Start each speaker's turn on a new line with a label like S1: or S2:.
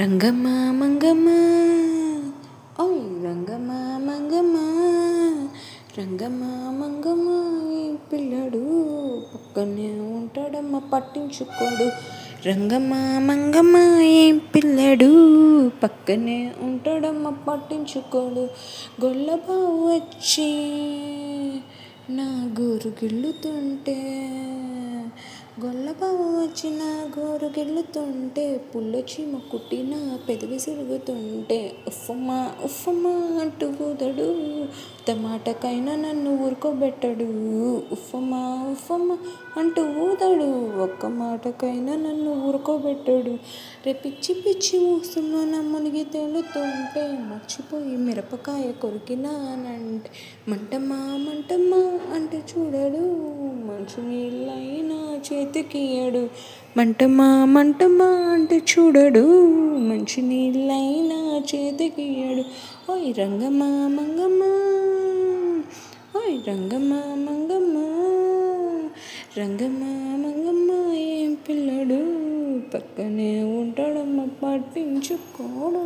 S1: రంగమ్మ మంగమ్మ ఓయ్ రంగమ్మ మంగమ్మ రంగమ్మ మంగమ్మ ఈ పిల్లడు పక్కనే ఉంటాడమ్మ పట్టించుకోడు. రంగమ్మ మంగమ్మ ఏం పిల్లడు పక్కనే ఉంటాడమ్మ పట్టించుకోడు. గొల్లబావు వచ్చి నా గోరు గిల్లుతుంటే గొల్లబావు వచ్చి నా గోరు గిల్లుతుంటే పుల్లచీమ కుట్టిన పెదవి సిరుగుతుంటే ఉఫ్ఫమ్మ ఉఫ్ఫమ్మ అంటూ ఊదడు. టమాటకైనా నన్ను ఊరుకోబెట్టడు. ఉఫ్ఫమ్మ ఉఫ్ఫమ్మ అంటూ ఊదడు. ఒక్క మాటకైనా నన్ను ఊరుకోబెట్టడు. పిచ్చి పిచ్చి ఊసులోన మునిగి తేలుతుంటే మర్చిపోయి మిరపకాయ కొరికినానంటే మంటమ్మా మంటమ్మా అంటే చూడడు. మంచు నీళ్ళైనా చేతికియడు. మంటమ్మా మంటమ్మా అంటే చూడడు. మంచి నీళ్ళైనా చేతికియడు. ఓయ్ రంగమ్మ మంగమ్మ ఓయ్ రంగమ్మ మంగమ్మ రంగమ్మ మంగమ్మ ఏం పిల్లడు పక్కనే ఉంటాడమ్మ పట్టించుకోడు.